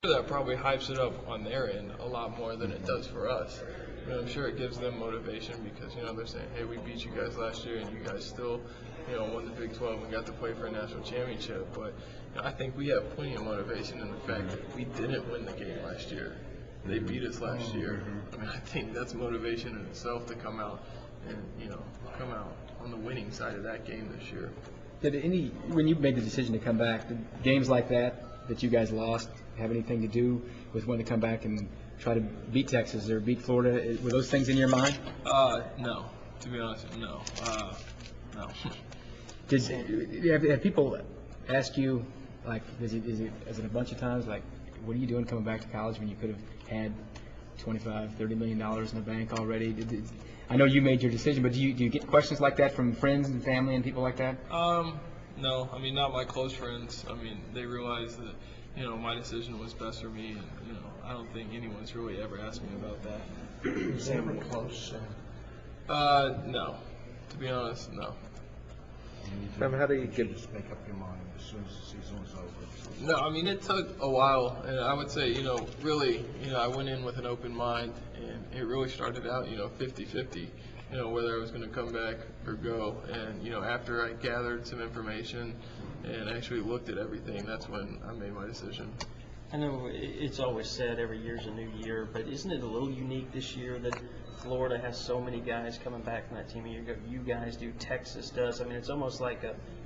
That probably hypes it up on their end a lot more than it does for us. I'm sure it gives them motivation because, they're saying, hey, we beat you guys last year and you guys still, won the Big 12 and got to play for a national championship. But I think we have plenty of motivation in the fact that we didn't win the game last year. They beat us last year. I think that's motivation in itself to come out and, come out on the winning side of that game this year. When you made the decision to come back, did games like that you guys lost have anything to do with wanting to come back and try to beat Texas or beat Florida? Were those things in your mind? No. To be honest, no. No. Have people ask you, like, is it a bunch of times, like, what are you doing coming back to college when you could have had $25-30 million in the bank already? I know you made your decision, but do you get questions like that from friends and family and people like that? No. Not my close friends. They realize that, my decision was best for me, and, I don't think anyone's really ever asked me about that. Was they ever close? No. To be honest, no. Sam, how do you just make up your mind as soon as the season was over? No, it took a while, and I would say, really, I went in with an open mind, and it really started out, 50-50, whether I was going to come back or go. And, after I gathered some information and actually looked at everything, that's when I made my decision. I know it's always said every year's a new year, but isn't it a little unique this year that Florida has so many guys coming back from that team? You guys do, Texas does. It's almost like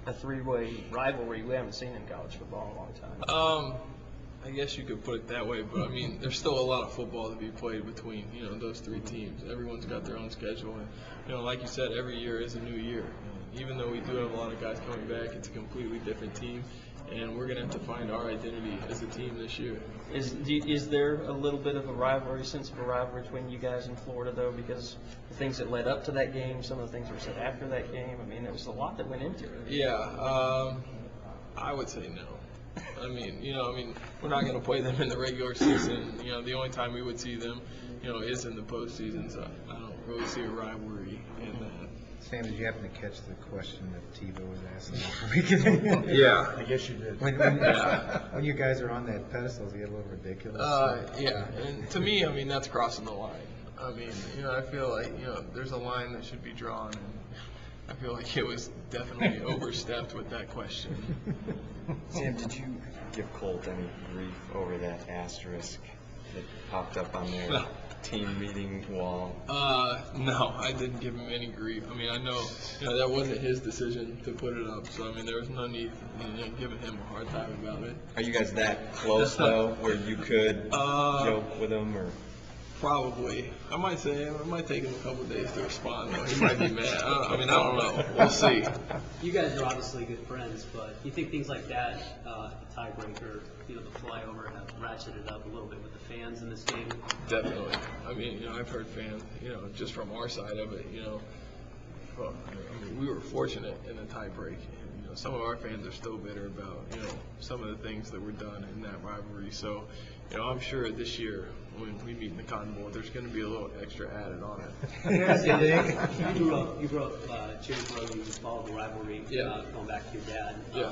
a three-way rivalry we haven't seen in college football in a long time. I guess you could put it that way, but there's still a lot of football to be played between those three teams. Everyone's got their own schedule, and like you said, every year is a new year. Even though we do have a lot of guys coming back, it's a completely different team, and we're going to have to find our identity as a team this year. Is there a little bit of a rivalry, sense of a rivalry between you guys in Florida, though, because the things that led up to that game, some of the things that were said after that game, there was a lot that went into it. Yeah, I would say no. We're not going to play them in the regular season. The only time we would see them, is in the postseason, so I don't really see a rivalry in that. Sam, did you happen to catch the question that Tebow was asking? Yeah. I guess you did. When you guys are on that pedestal, does it get a little ridiculous? Yeah, and to me, that's crossing the line. I feel like, there's a line that should be drawn, and I feel like it was definitely overstepped with that question. Sam, did you give Colt any grief over that asterisk that popped up on their team meeting wall? No, I didn't give him any grief. I know, that wasn't his decision to put it up, so there was no need giving him a hard time about it. Are you guys that close though, where you could joke with him, or? Probably. I might say it might take him a couple of days to respond, though. He might be mad. I don't know. We'll see. You guys are obviously good friends, but you think things like that, the tiebreaker, the flyover, have ratcheted up a little bit with the fans in this game? Definitely. I've heard fans, just from our side of it, we were fortunate in the tiebreak. Some of our fans are still bitter about, some of the things that were done in that rivalry. So, I'm sure this year when we meet in the Cotton Bowl, there's going to be a little extra added on it. You grew up cheering for them. You followed the rivalry going back to your dad. Yeah.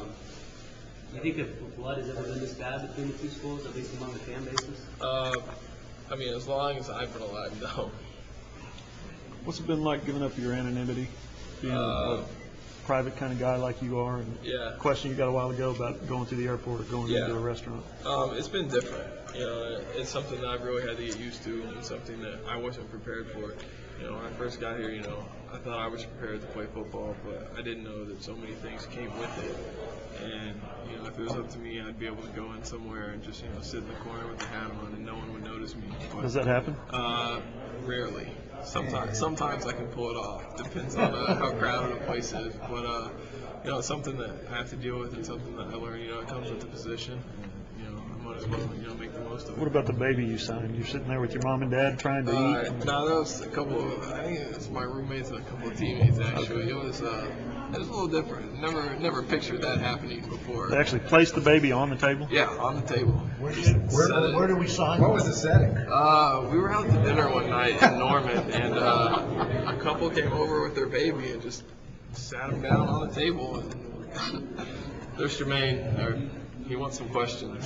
You think that blood has ever been this bad between the two schools, at least among the fan bases? As long as I've been alive, no. What's it been like giving up your anonymity, being a private kind of guy like you are, and question you got a while ago about going to the airport or going into a restaurant? It's been different. It's something that I've really had to get used to, and something that I wasn't prepared for. When I first got here, I thought I was prepared to play football, but I didn't know that so many things came with it. And, if it was up to me, I'd be able to go in somewhere and just, sit in the corner with a hat on and no one would notice me. But, does that happen? Rarely. Sometimes I can pull it off. Depends on how crowded a place is. But, it's something that I have to deal with and something that I learned, it comes with the position. I might as well, make the most of it. What about the baby you signed? You're sitting there with your mom and dad trying to eat? No, that was a couple of, I think it was my roommates and a couple of teammates, actually. It was a little different. Never pictured that happening before. They actually placed the baby on the table? Yeah, on the table. Where do we sign? What was the setting? We were out to dinner one night in Norman, and a couple came over with their baby and just sat him down on the table. And there's Jermaine. He wants some questions.